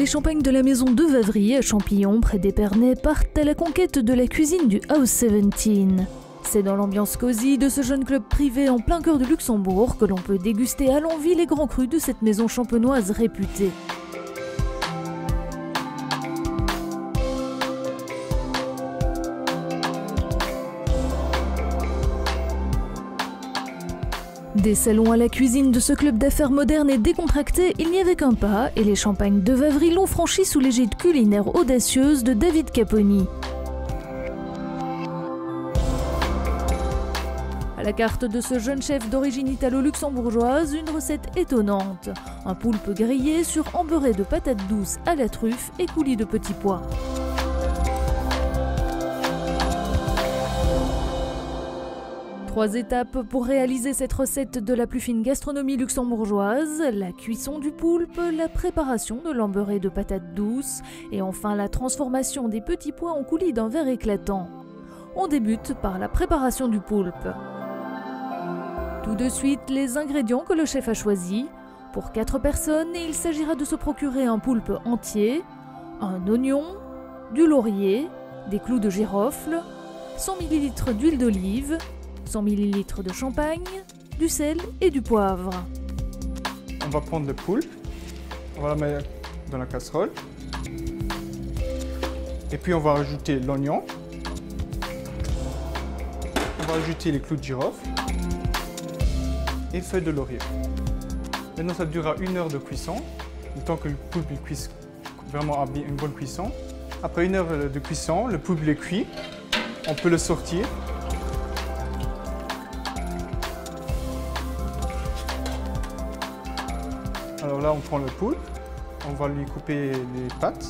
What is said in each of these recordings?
Les champagnes de la maison de Vavry à Champillon, près d'Épernay, partent à la conquête de la cuisine du House 17. C'est dans l'ambiance cosy de ce jeune club privé en plein cœur de Luxembourg que l'on peut déguster à l'envi les grands crus de cette maison champenoise réputée. Des salons à la cuisine de ce club d'affaires moderne et décontracté, il n'y avait qu'un pas et les champagnes de Vavry l'ont franchi sous l'égide culinaire audacieuse de David Caponi. À la carte de ce jeune chef d'origine italo-luxembourgeoise, une recette étonnante. Un poulpe grillé sur embeurré de patates douces à la truffe et coulis de petits pois. Trois étapes pour réaliser cette recette de la plus fine gastronomie luxembourgeoise, la cuisson du poulpe, la préparation de l'embeurré de patates douces et enfin la transformation des petits pois en coulis d'un vert éclatant. On débute par la préparation du poulpe. Tout de suite, les ingrédients que le chef a choisis. Pour 4 personnes, il s'agira de se procurer un poulpe entier, un oignon, du laurier, des clous de girofle, 100 ml d'huile d'olive, 100 ml de champagne, du sel et du poivre. On va prendre le poulpe, on va la mettre dans la casserole. Et puis on va rajouter l'oignon. On va ajouter les clous de girofle et feuilles de laurier. Maintenant ça durera 1 heure de cuisson, le temps que le poulpe cuise vraiment à une bonne cuisson. Après 1 heure de cuisson, le poulpe est cuit, on peut le sortir. Alors là, on prend le poulpe, on va lui couper les pattes.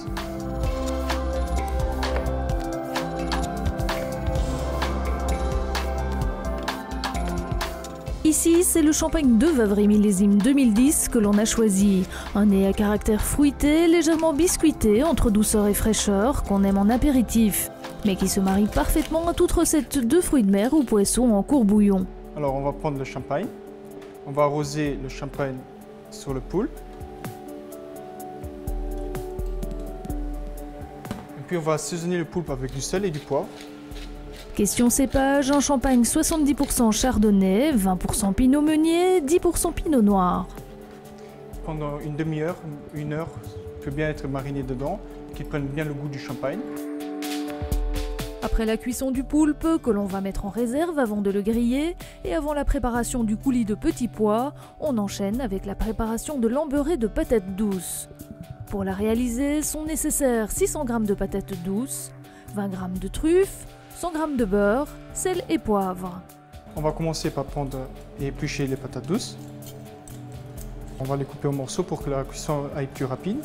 Ici, c'est le champagne de Vavry millésime 2010 que l'on a choisi. Un nez à caractère fruité, légèrement biscuité, entre douceur et fraîcheur, qu'on aime en apéritif, mais qui se marie parfaitement à toute recette de fruits de mer ou poissons en courbouillon. Alors on va prendre le champagne, on va arroser le champagne sur le poulpe. Et puis on va assaisonner le poulpe avec du sel et du poivre. Question cépage, un champagne 70% chardonnay, 20% pinot meunier, 10% pinot noir. Pendant une demi-heure, 1 heure, peut bien être mariné dedans, qu'il prenne bien le goût du champagne. Après la cuisson du poulpe, que l'on va mettre en réserve avant de le griller, et avant la préparation du coulis de petits pois, on enchaîne avec la préparation de l'embeurré de patates douces. Pour la réaliser, sont nécessaires 600 g de patates douces, 20 g de truffes, 100 g de beurre, sel et poivre. On va commencer par prendre et éplucher les patates douces. On va les couper en morceaux pour que la cuisson aille plus rapide.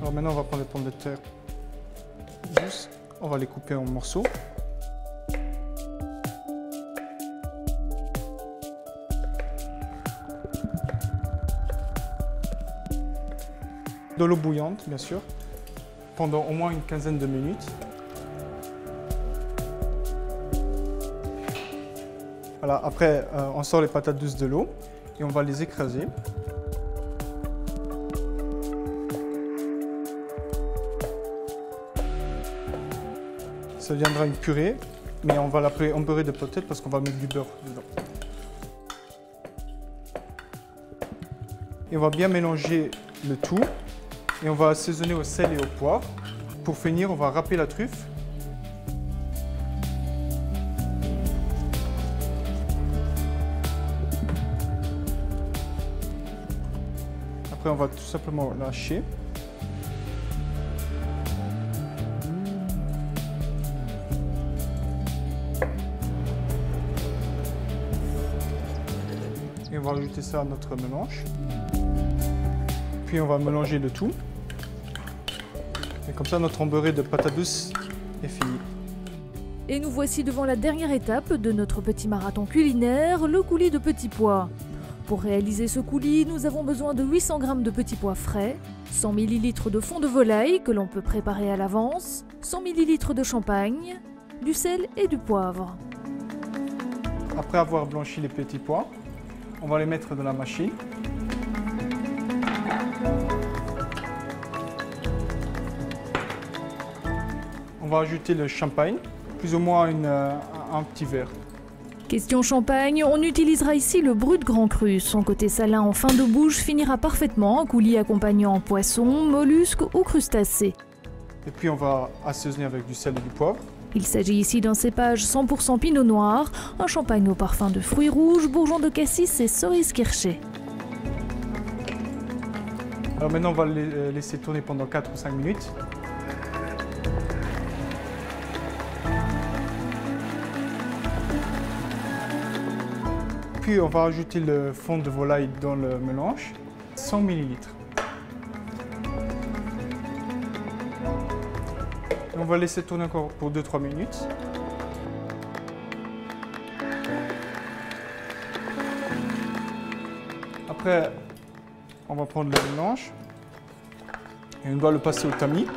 Alors maintenant, on va prendre les pommes de terre douces. On va les couper en morceaux. De l'eau bouillante, bien sûr, pendant au moins une quinzaine de minutes. Voilà, après, on sort les patates douces de l'eau et on va les écraser. Ça deviendra une purée, mais on va l'appeler embeurré de patates parce qu'on va mettre du beurre dedans. Et on va bien mélanger le tout et on va assaisonner au sel et au poivre. Pour finir, on va râper la truffe. Après, on va tout simplement lâcher. Et on va ajouter ça à notre mélange. Puis on va mélanger le tout. Et comme ça, notre embeurré de patates douces est fini. Et nous voici devant la dernière étape de notre petit marathon culinaire, le coulis de petits pois. Pour réaliser ce coulis, nous avons besoin de 800 g de petits pois frais, 100 ml de fond de volaille que l'on peut préparer à l'avance, 100 ml de champagne, du sel et du poivre. Après avoir blanchi les petits pois, on va les mettre dans la machine. On va ajouter le champagne, plus ou moins un petit verre. Question champagne, on utilisera ici le Brut Grand Cru. Son côté salin en fin de bouche finira parfaitement en coulis accompagnant poisson, mollusques ou crustacés. Et puis on va assaisonner avec du sel et du poivre. Il s'agit ici d'un cépage 100% pinot noir, un champagne au parfum de fruits rouges, bourgeons de cassis et cerises kirschées. Alors maintenant on va le laisser tourner pendant 4 ou 5 minutes. Puis on va ajouter le fond de volaille dans le mélange, 100 ml. On va laisser tourner encore pour 2-3 minutes. Après, on va prendre le mélange et on doit le passer au tamis.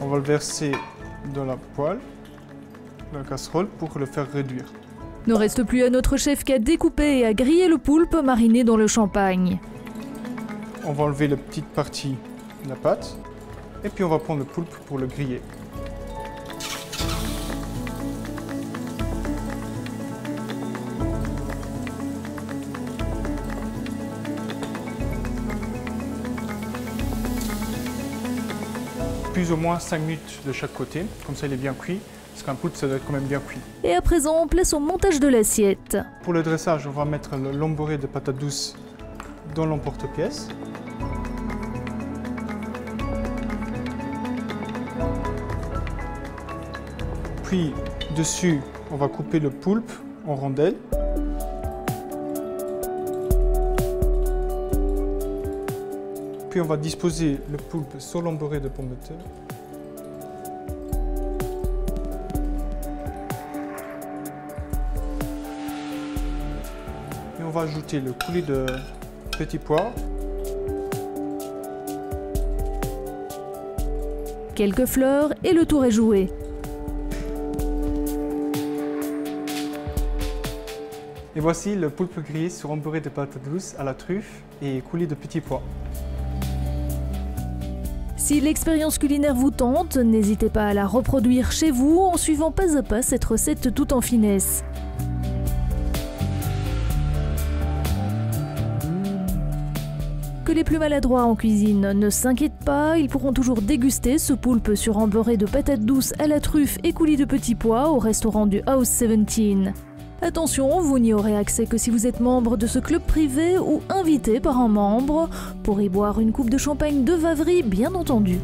On va le verser dans la poêle, dans la casserole, pour le faire réduire. Ne reste plus à notre chef qu'à découper et à griller le poulpe mariné dans le champagne. On va enlever la petite partie de la pâte et puis on va prendre le poulpe pour le griller. Plus ou moins 5 minutes de chaque côté, comme ça il est bien cuit, parce qu'un poulpe ça doit être quand même bien cuit. Et à présent, place au montage de l'assiette. Pour le dressage, on va mettre l'emboré de patates douces dans l'emporte-pièce. Puis dessus, on va couper le poulpe en rondelles. Puis on va disposer le poulpe sur l'emboré de pommes de terre. Et on va ajouter le coulis de petits pois. Quelques fleurs et le tour est joué. Et voici le poulpe grillé sur emboré de patates douces à la truffe et coulis de petits pois. Si l'expérience culinaire vous tente, n'hésitez pas à la reproduire chez vous en suivant pas à pas cette recette tout en finesse. Que les plus maladroits en cuisine ne s'inquiètent pas, ils pourront toujours déguster ce poulpe sur emboré de patates douces à la truffe et coulis de petits pois au restaurant du House 17. Attention, vous n'y aurez accès que si vous êtes membre de ce club privé ou invité par un membre, pour y boire une coupe de champagne de Vavry bien entendu.